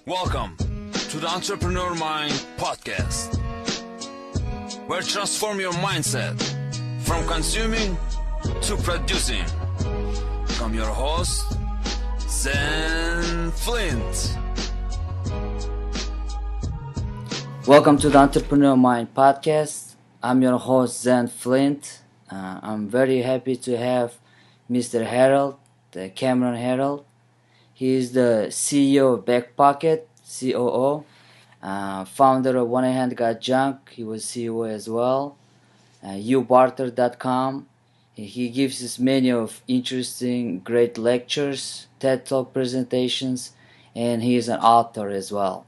Welcome to the Entrepreneur Mind podcast, where transform your mindset from consuming to producing. I'm your host, Zen Flint. Welcome to the Entrepreneur Mind podcast. I'm your host, Zen Flint. I'm very happy to have Mr. Herold, Cameron Herold. He is the CEO of Backpocket, COO, founder of 1-800 Got Junk. He was CEO as well. ubarter.com. He gives us many of interesting, great lectures, TED Talk presentations, and he is an author as well.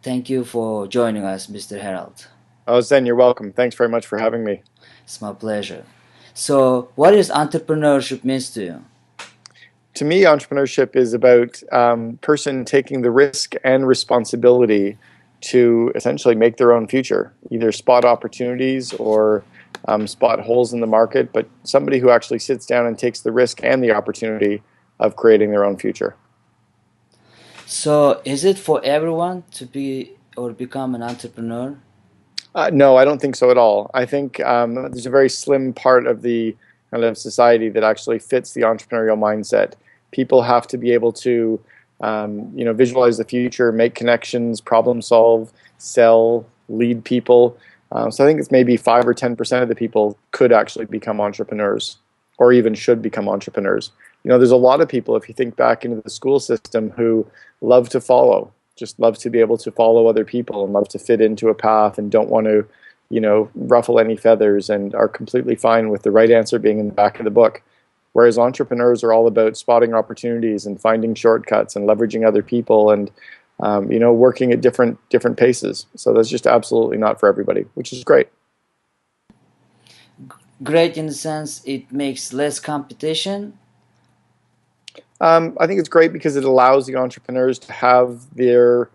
Thank you for joining us, Mr. Herold. Oh, Zen, you're welcome. Thanks very much for having me. It's my pleasure. So, what is entrepreneurship means to you? To me, entrepreneurship is about person taking the risk and responsibility to essentially make their own future, either spot opportunities or spot holes in the market, but somebody who actually sits down and takes the risk and the opportunity of creating their own future. So, is it for everyone to be or become an entrepreneur? No, I don't think so at all. I think there's a very slim part of the kind of society that actually fits the entrepreneurial mindset. People have to be able to, visualize the future, make connections, problem solve, sell, lead people. So I think it's maybe 5 or 10% of the people could actually become entrepreneurs, or even should become entrepreneurs. You know, there's a lot of people, if you think back into the school system, who love to follow, just love to be able to follow other people and love to fit into a path and don't want to, ruffle any feathers and are completely fine with the right answer being in the back of the book. Whereas entrepreneurs are all about spotting opportunities and finding shortcuts and leveraging other people and, working at different paces. So that's just absolutely not for everybody, which is great. Great in the sense it makes less competition. I think it's great because it allows the entrepreneurs to have their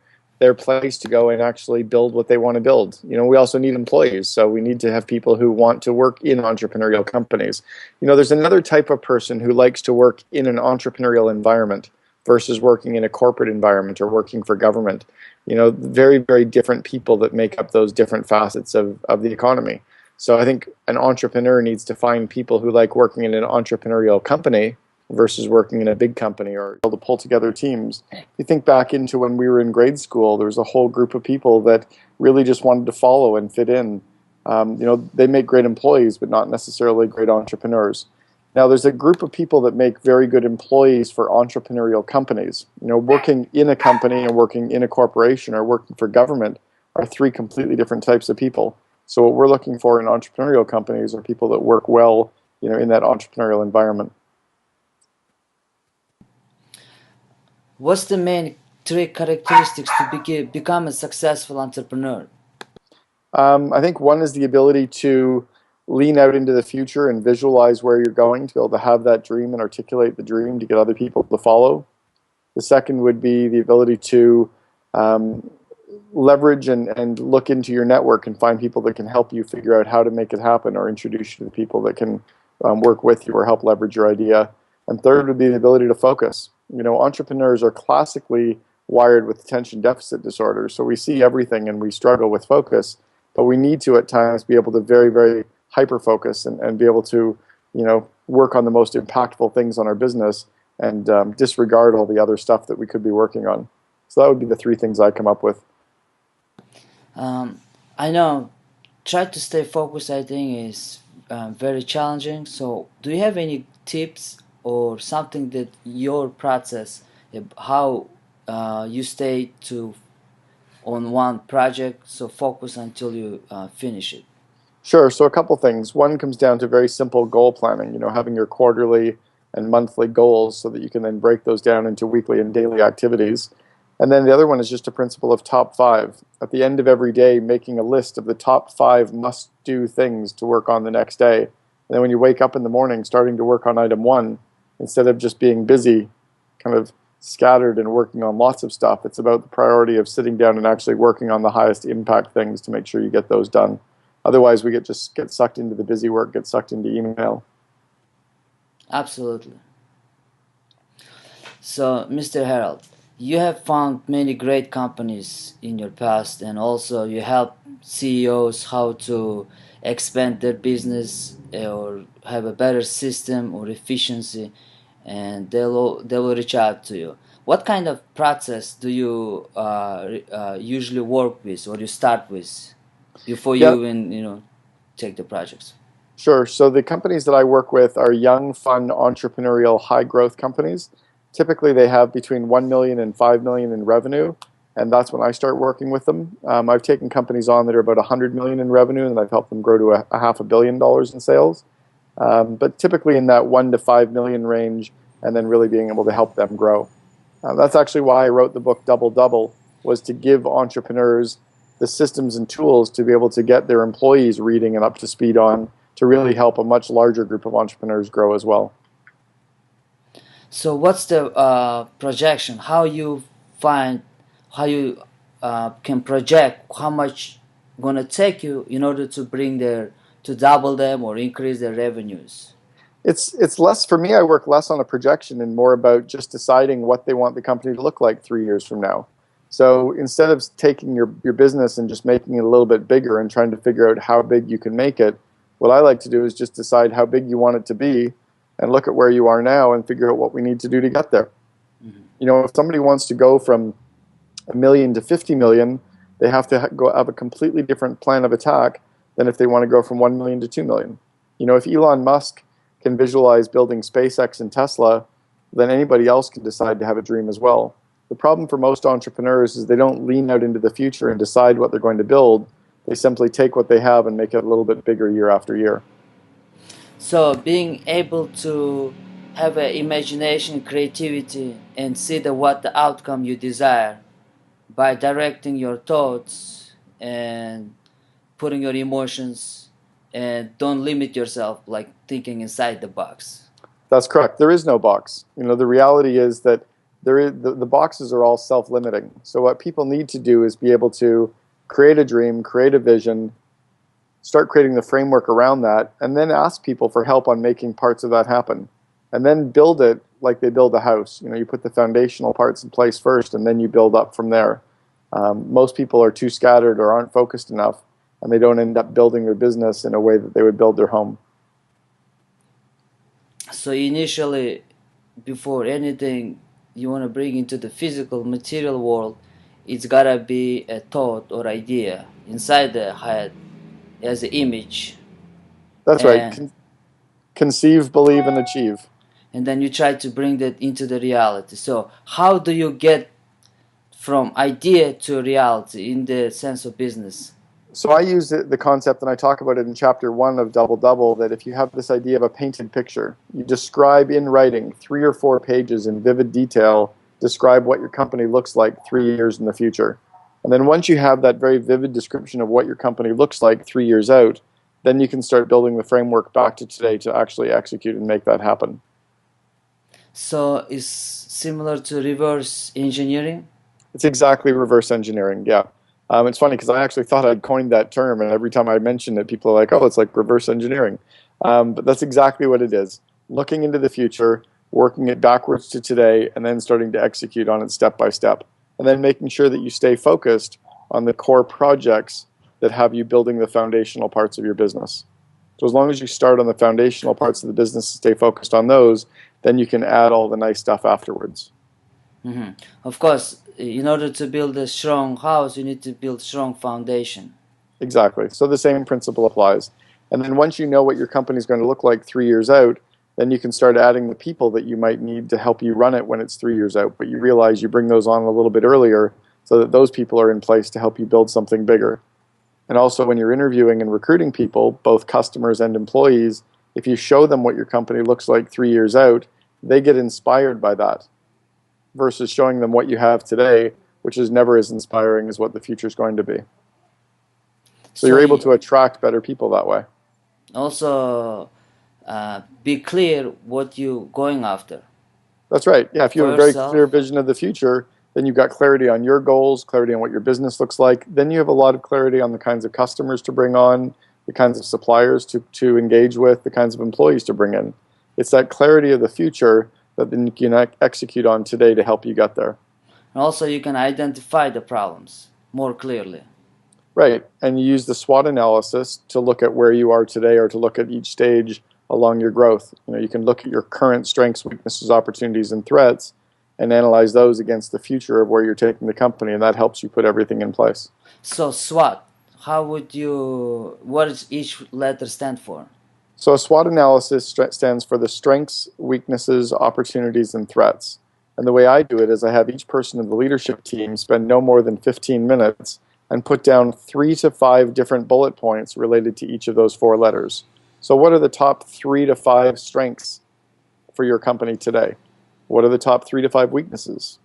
place to go and actually build what they want to build. You know, we also need employees, so we need to have people who want to work in entrepreneurial companies. You know, there's another type of person who likes to work in an entrepreneurial environment versus working in a corporate environment or working for government. You know, very, very different people that make up those different facets of the economy. So I think an entrepreneur needs to find people who like working in an entrepreneurial company versus working in a big company or able to pull together teams. If you think back into when we were in grade school, there was a whole group of people that really just wanted to follow and fit in. They make great employees, but not necessarily great entrepreneurs. Now, there's a group of people that make very good employees for entrepreneurial companies. You know, working in a company and working in a corporation or working for government are 3 completely different types of people. So what we're looking for in entrepreneurial companies are people that work well, in that entrepreneurial environment. What's the main 3 characteristics to become a successful entrepreneur? I think one is the ability to lean out into the future and visualize where you're going, to be able to have that dream and articulate the dream to get other people to follow. The second would be the ability to leverage and look into your network and find people that can help you figure out how to make it happen or introduce you to the people that can work with you or help leverage your idea. And third would be the ability to focus. You know, entrepreneurs are classically wired with attention deficit disorder, so we see everything and we struggle with focus, but we need to at times be able to very, very hyper-focus and be able to, work on the most impactful things on our business and disregard all the other stuff that we could be working on. So that would be the 3 things I come up with. I know, try to stay focused, I think, is very challenging. So, do you have any tips or something that your process, how you stay on one project, so focus until you finish it? Sure. So a couple things. One comes down to very simple goal planning, having your quarterly and monthly goals so that you can then break those down into weekly and daily activities. And then the other one is just a principle of top 5. At the end of every day, making a list of the top 5 must-do things to work on the next day. And then when you wake up in the morning, starting to work on item 1, instead of just being busy, kind of scattered and working on lots of stuff, it's about the priority of sitting down and actually working on the highest impact things to make sure you get those done. Otherwise, we get sucked into the busy work, get sucked into email. Absolutely. So, Mr. Herold, You have found many great companies in your past, and also you help CEOs how to expand their business or have a better system or efficiency, and they will reach out to you. What kind of process do you usually work with, or you start with, before Yeah, you even take the projects? sure. So the companies that I work with are young, fun, entrepreneurial, high growth companies. Typically, they have between 1 million and 5 million in revenue, and that's when I start working with them. I've taken companies on that are about 100 million in revenue, and I've helped them grow to a $500 million in sales. But typically in that 1 to 5 million range, and then really being able to help them grow. That's actually why I wrote the book Double Double, was to give entrepreneurs the systems and tools to be able to get their employees reading and up to speed on, to really help a much larger group of entrepreneurs grow as well. So what's the projection? How you find, how you can project how much gonna take you in order to bring their, to double them or increase their revenues? It's less for me. I work less on a projection and more about just deciding what they want the company to look like 3 years from now. So instead of taking your business and just making it a little bit bigger and trying to figure out how big you can make it, what I like to do is just decide how big you want it to be and look at where you are now and figure out what we need to do to get there. You know, if somebody wants to go from 1 million to 50 million, they have to have a completely different plan of attack than if they want to go from 1 million to 2 million. You know, if Elon Musk can visualize building SpaceX and Tesla, then anybody else can decide to have a dream as well. The problem for most entrepreneurs is they don't lean out into the future and decide what they're going to build. They simply take what they have and make it a little bit bigger year after year. So being able to have an imagination, creativity, and see what the outcome you desire by directing your thoughts and putting your emotions, and don't limit yourself, like thinking inside the box. That's correct. There is no box. You know, the reality is that the boxes are all self-limiting. So what people need to do is be able to create a dream, create a vision, start creating the framework around that, and then ask people for help on making parts of that happen. And then build it like they build a house. You know, you put the foundational parts in place first, and then you build up from there. Most people are too scattered or aren't focused enough, and they don't end up building their business in a way that they would build their home. So initially, before anything you want to bring into the physical material world, it's gotta be a thought or idea inside the head as an image, That's right. and Conceive, believe, and achieve. and then you try to bring that into the reality. So how do you get from idea to reality in the sense of business? So I use the concept, and I talk about it in chapter 1 of Double Double, that if you have this idea of a painted picture, you describe in writing 3 or 4 pages in vivid detail, describe what your company looks like 3 years in the future. And then once you have that very vivid description of what your company looks like 3 years out, then you can start building the framework back to today to actually execute and make that happen. So it's similar to reverse engineering? It's exactly reverse engineering, yeah. It's funny because I actually thought I'd coined that term, and every time I mention it, people are like, oh, it's like reverse engineering. But that's exactly what it is. Looking into the future, working it backwards to today, and then starting to execute on it step by step. And then making sure that you stay focused on the core projects that have you building the foundational parts of your business. So as long as you start on the foundational parts of the business and stay focused on those, then you can add all the nice stuff afterwards. Mm-hmm. Of course, in order to build a strong house, you need to build strong foundation. Exactly. So the same principle applies. And then once you know what your company is going to look like 3 years out, then you can start adding the people that you might need to help you run it when it's 3 years out. But you realize you bring those on a little bit earlier so that those people are in place to help you build something bigger. And also when you're interviewing and recruiting people, both customers and employees, if you show them what your company looks like 3 years out, they get inspired by that versus showing them what you have today, which is never as inspiring as what the future is going to be. So you're able to attract better people that way. Also, be clear what you're going after. That's right. Yeah, if you For have a very yourself. clear vision of the future, then you've got clarity on your goals, clarity on what your business looks like. Then you have a lot of clarity on the kinds of customers to bring on, the kinds of suppliers to engage with, the kinds of employees to bring in. It's that clarity of the future that then you can execute on today to help you get there. And also you can identify the problems more clearly. Right. And you use the SWOT analysis to look at where you are today or to look at each stage along your growth. You can look at your current strengths, weaknesses, opportunities, and threats and analyze those against the future of where you're taking the company, and that helps you put everything in place. So SWOT, what does each letter stand for? So a SWOT analysis stands for the strengths, weaknesses, opportunities, and threats. And the way I do it is I have each person in the leadership team spend no more than 15 minutes and put down 3 to 5 different bullet points related to each of those 4 letters. So what are the top 3 to 5 strengths for your company today? What are the top 3 to 5 weaknesses,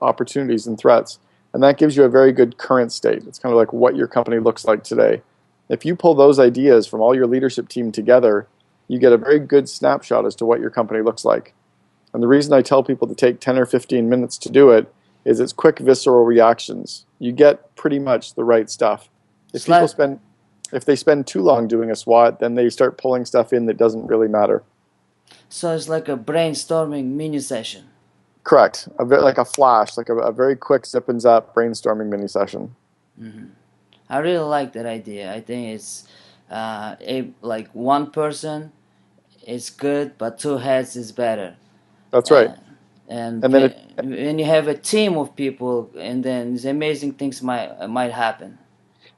opportunities and threats? And that gives you a very good current state. It's kind of like what your company looks like today. If you pull those ideas from all your leadership team together, you get a very good snapshot as to what your company looks like. And the reason I tell people to take 10 or 15 minutes to do it is it's quick, visceral reactions. You get pretty much the right stuff. If they spend too long doing a SWOT, then they start pulling stuff in that doesn't really matter. So it's like a brainstorming mini session. Correct. Like a flash, like a very quick zip and zap brainstorming mini session. Mm-hmm. I really like that idea. I think it's like one person is good, but 2 heads is better. That's right. And then when you have a team of people, and then these amazing things might happen.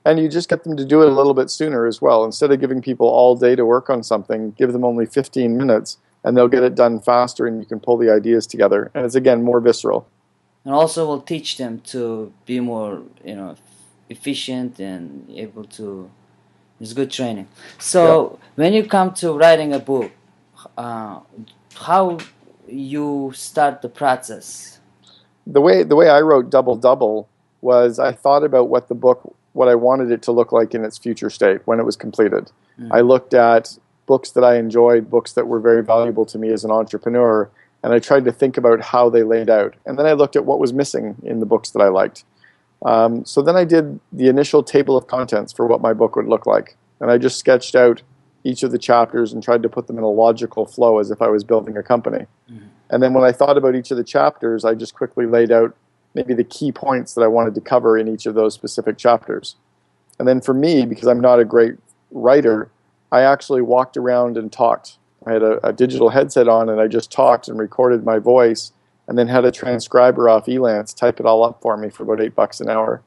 And you just get them to do it a little bit sooner as well. Instead of giving people all day to work on something, give them only 15 minutes, and they'll get it done faster, and you can pull the ideas together. And it's, again, more visceral. And also will teach them to be more, efficient and able to. It's good training. So when you come to writing a book, how you start the process? The way I wrote Double Double was I thought about what I wanted it to look like in its future state when it was completed. Mm-hmm. I looked at books that I enjoyed, books that were very valuable to me as an entrepreneur, and I tried to think about how they laid out. And then I looked at what was missing in the books that I liked. So then I did the initial table of contents for what my book would look like. And I just sketched out each of the chapters and tried to put them in a logical flow as if I was building a company. Mm-hmm. And then when I thought about each of the chapters, I just quickly laid out maybe the key points that I wanted to cover in each of those specific chapters. And then for me, because I'm not a great writer, I actually walked around and talked. I had a digital headset on, and I just talked and recorded my voice, and then had a transcriber off Elance type it all up for me for about $8 an hour.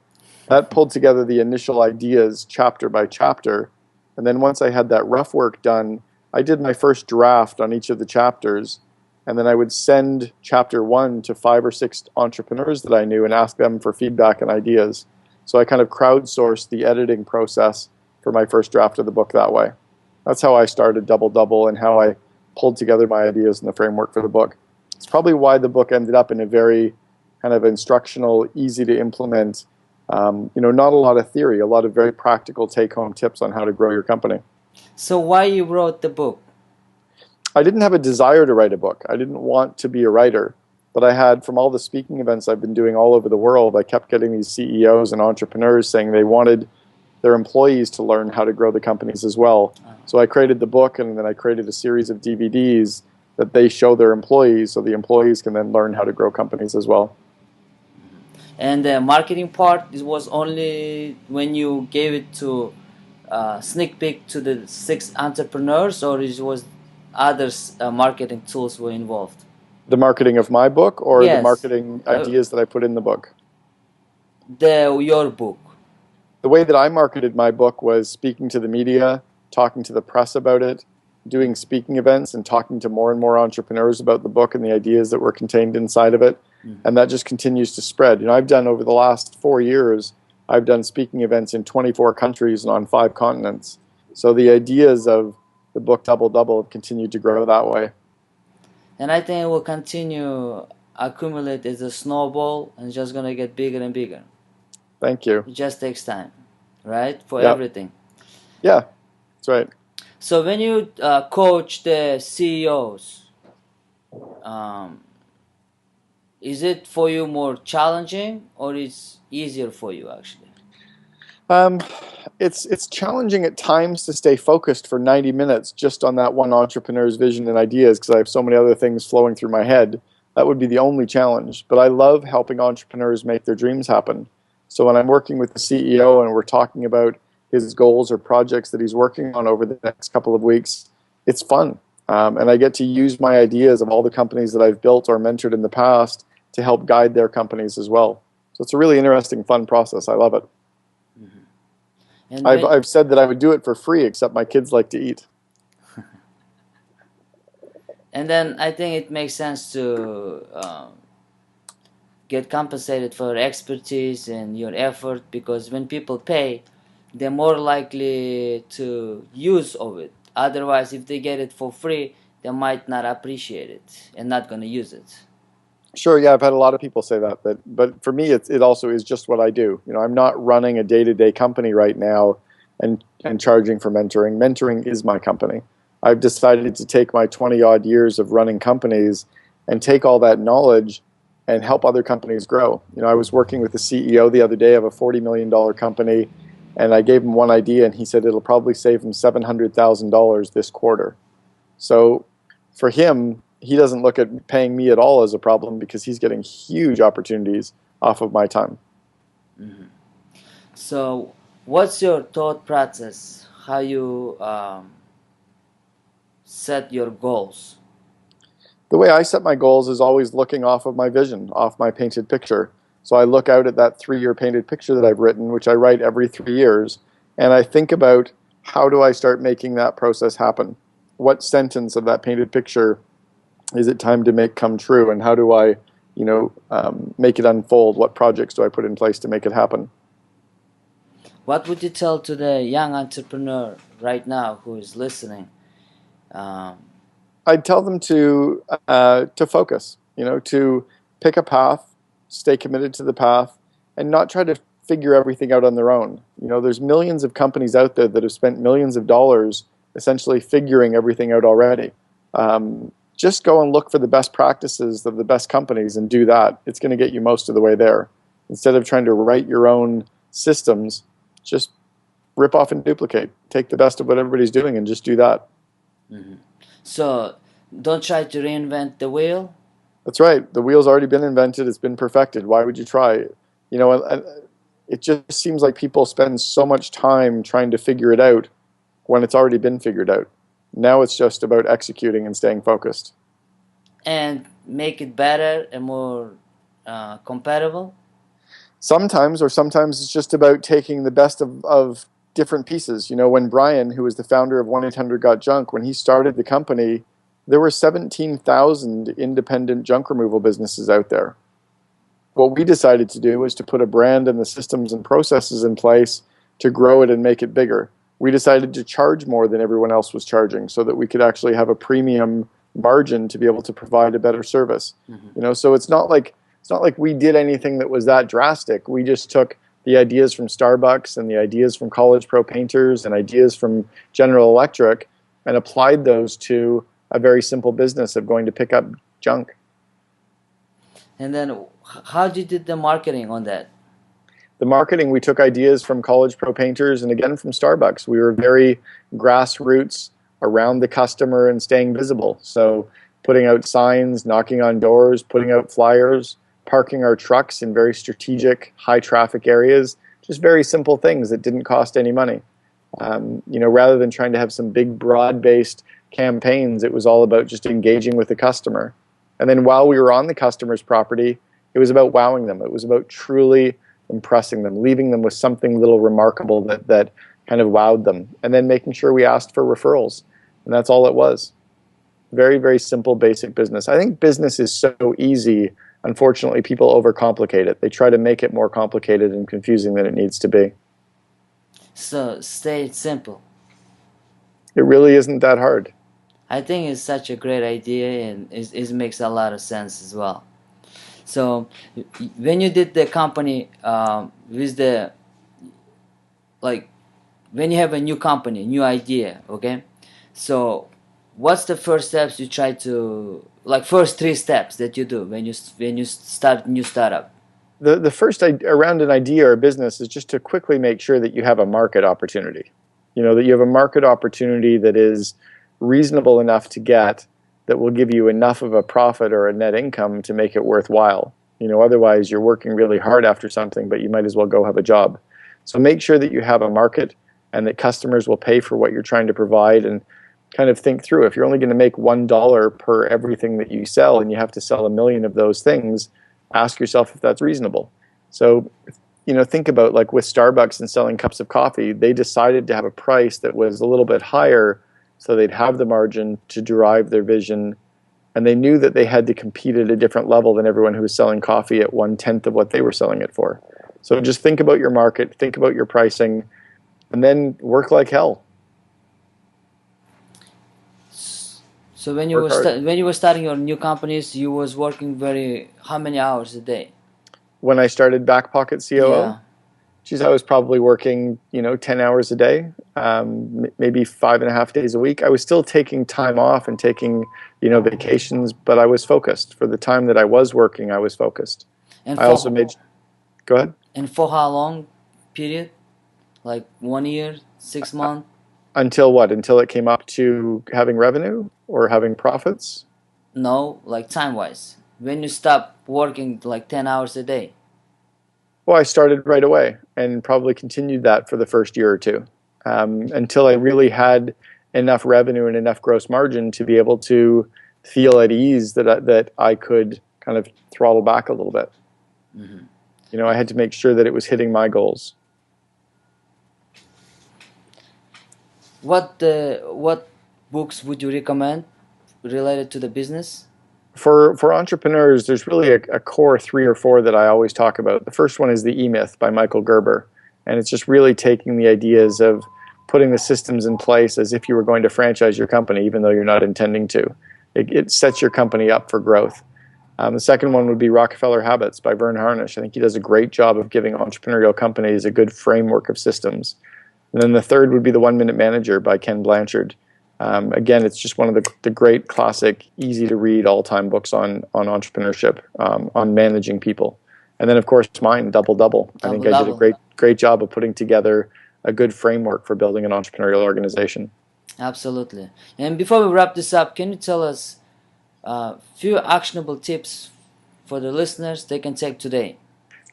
That pulled together the initial ideas chapter by chapter. And then once I had that rough work done, I did my first draft on each of the chapters. And then I would send chapter 1 to 5 or 6 entrepreneurs that I knew and ask them for feedback and ideas. So I kind of crowdsourced the editing process for my first draft of the book that way. That's how I started Double Double and how I pulled together my ideas and the framework for the book. It's probably why the book ended up in a very kind of instructional, easy to implement, not a lot of theory, a lot of very practical take-home tips on how to grow your company. So why you wrote the book? I didn't have a desire to write a book. I didn't want to be a writer. But I had, from all the speaking events I've been doing all over the world, I kept getting these CEOs and entrepreneurs saying they wanted their employees to learn how to grow the companies as well. So I created the book, and then I created a series of DVDs that they show their employees, so the employees can then learn how to grow companies as well. And the marketing part was only when you gave it to sneak peek to the 6 entrepreneurs, or it was other marketing tools were involved? The marketing of my book, or yes. The marketing ideas that I put in the book? Your book. The way that I marketed my book was speaking to the media, talking to the press about it, doing speaking events and talking to more and more entrepreneurs about the book and the ideas that were contained inside of it. Mm-hmm. And that just continues to spread. I've done over the last 4 years, I've done speaking events in 24 countries and on 5 continents. So the ideas of the book Double Double have continued to grow that way. And I think it will continue accumulate as a snowball and just going to get bigger and bigger. Thank you. It just takes time, right? For everything. Yeah, that's right. So when you coach the CEOs, is it for you more challenging, or is easier for you actually? It's challenging at times to stay focused for 90 minutes just on that one entrepreneur's vision and ideas, because I have so many other things flowing through my head. That would be the only challenge. But I love helping entrepreneurs make their dreams happen. So when I'm working with the CEO and we're talking about his goals or projects that he's working on over the next couple of weeks, it's fun. And I get to use my ideas of all the companies that I've built or mentored in the past to help guide their companies as well. So it's a really interesting, fun process. I love it. And I've said that I would do it for free, except my kids like to eat. And then I think it makes sense to get compensated for expertise and your effort, because when people pay, they're more likely to use of it. Otherwise, if they get it for free, they might not appreciate it and not going to use it. Sure, yeah, I've had a lot of people say that, but for me, it also is just what I do. I'm not running a day-to-day company right now and charging for mentoring. Mentoring is my company. I've decided to take my 20-odd years of running companies and take all that knowledge and help other companies grow. I was working with the CEO the other day of a $40 million company, and I gave him one idea, and he said it'll probably save him $700,000 this quarter. So for him, he doesn't look at paying me at all as a problem, because he's getting huge opportunities off of my time. Mm-hmm. So what's your thought process? How you set your goals? The way I set my goals is always looking off of my vision, off my painted picture. So I look out at that 3-year painted picture that I've written, which I write every 3 years, and I think about, how do I start making that process happen? What sentence of that painted picture is it time to make come true, and how do I, make it unfold? What projects do I put in place to make it happen? What would you tell to the young entrepreneur right now who is listening? I'd tell them to focus, to pick a path, stay committed to the path, and not try to figure everything out on their own. There's millions of companies out there that have spent millions of dollars essentially figuring everything out already. Just go and look for the best practices of the best companies and do that. It's going to get you most of the way there. Instead of trying to write your own systems, just rip off and duplicate. Take the best of what everybody's doing and just do that. Mm-hmm. So don't try to reinvent the wheel. That's right. The wheel's already been invented. It's been perfected. Why would you try? It just seems like people spend so much time trying to figure it out when it's already been figured out. Now it's just about executing and staying focused. And make it better and more compatible? Sometimes it's just about taking the best of different pieces. When Brian, who was the founder of 1-800-GOT-JUNK, when he started the company, there were 17,000 independent junk removal businesses out there. What we decided to do was to put a brand and the systems and processes in place to grow it and make it bigger. We decided to charge more than everyone else was charging, so that we could actually have a premium margin to be able to provide a better service. Mm-hmm. So it's not like we did anything that was that drastic. We just took the ideas from Starbucks and the ideas from College Pro Painters and ideas from General Electric and applied those to a very simple business of going to pick up junk. And then how did you do the marketing on that? The marketing, we took ideas from College Pro Painters and again from Starbucks. We were very grassroots, around the customer and staying visible. So putting out signs, knocking on doors, putting out flyers, parking our trucks in very strategic, high traffic areas, just very simple things that didn't cost any money. Rather than trying to have some big broad-based campaigns, it was all about just engaging with the customer. And then while we were on the customer's property, it was about wowing them. It was about truly impressing them, leaving them with something little remarkable that kind of wowed them, and then making sure we asked for referrals. And that's all it was. Very, very simple, basic business. I think business is so easy. Unfortunately, people overcomplicate it. They try to make it more complicated and confusing than it needs to be. So stay simple. It really isn't that hard. I think it's such a great idea, and it makes a lot of sense as well. So when you did the company with the, when you have a new company, new idea, okay? So what's the first steps you try to, first 3 steps that you do when you start a new startup? The first around an idea or a business is just to quickly make sure that you have a market opportunity. That you have a market opportunity that is reasonable enough to get, that will give you enough of a profit or a net income to make it worthwhile. Otherwise you're working really hard after something, but you might as well go have a job. So make sure that you have a market and that customers will pay for what you're trying to provide, and kind of think through, if you're only going to make $1 per everything that you sell and you have to sell 1 million of those things, ask yourself if that's reasonable. So, think about, like with Starbucks and selling cups of coffee, they decided to have a price that was a little bit higher so they'd have the margin to drive their vision. And they knew that they had to compete at a different level than everyone who was selling coffee at 1/10 of what they were selling it for. So just think about your market, think about your pricing, and then work like hell. So when you were starting your new companies, you was working how many hours a day? When I started Back Pocket COO, Yeah. Geez, I was probably working 10 hours a day, maybe 5.5 days a week. I was still taking time off and taking vacations, but I was focused. For the time that I was working, I was focused. And I also made. Go ahead. And for how long period? Like 1 year, 6 months? Until what? Until it came up to having revenue or having profits? No, like time-wise. When you stop working like 10 hours a day? Well, I started right away and probably continued that for the first year or two, until I really had enough revenue and enough gross margin to be able to feel at ease that I could kind of throttle back a little bit. Mm-hmm. I had to make sure that it was hitting my goals. What books would you recommend related to the business? For entrepreneurs, there's really a core 3 or 4 that I always talk about. The first one is The E-Myth by Michael Gerber. And it's just really taking the ideas of putting the systems in place as if you were going to franchise your company, even though you're not intending to. It sets your company up for growth. The second one would be Rockefeller Habits by Vern Harnish. I think he does a great job of giving entrepreneurial companies a good framework of systems. And then the third would be The 1 Minute Manager by Ken Blanchard. Again, it's just one of the great classic, easy to read all-time books on entrepreneurship, on managing people. And then, of course, mine, Double Double. I think I did a great job of putting together a good framework for building an entrepreneurial organization. Absolutely. And before we wrap this up, can you tell us a few actionable tips for the listeners they can take today?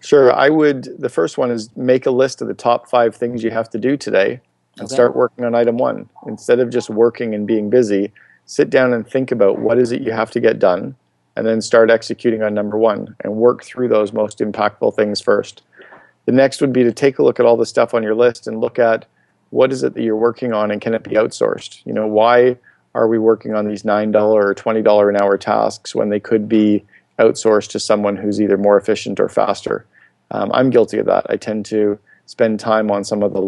Sure. The first one is make a list of the top 5 things you have to do today. And start working on item 1. Instead of just working and being busy, sit down and think about what is it you have to get done, and then start executing on number 1 and work through those most impactful things first. The next would be to take a look at all the stuff on your list and look at what is it that you're working on and can it be outsourced? Why are we working on these $9 or $20 an hour tasks when they could be outsourced to someone who's either more efficient or faster? I'm guilty of that. I tend to spend time on some of the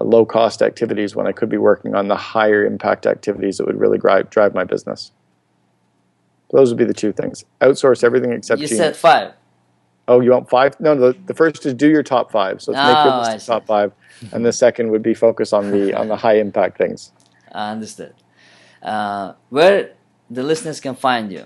low-cost activities when I could be working on the higher impact activities that would really drive my business. Those would be the 2 things. Outsource everything except You said 5. Oh, you want 5? No, the first is do your top 5. So let's make your list of top 5. And the second would be focus on the high impact things. I understood. Where the listeners can find you?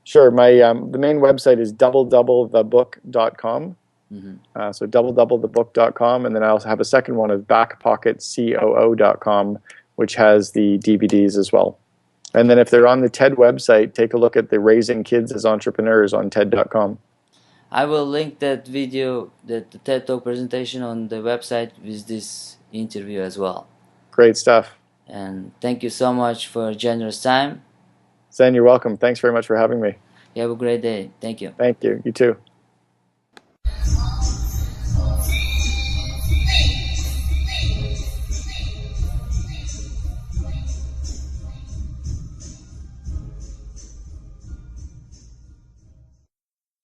Sure. My the main website is doubledoubleTheBook.com. Mm-hmm. So doubledoubleTheBook.com, and then I also have a second one of BackPocketCOO.com, which has the DVDs as well. And then if they're on the TED website, take a look at the Raising Kids as Entrepreneurs on TED.com. I will link that video, the TED Talk presentation on the website with this interview as well. Great stuff. And thank you so much for your generous time. Zen, you're welcome. Thanks very much for having me. You have a great day. Thank you. Thank you. You too.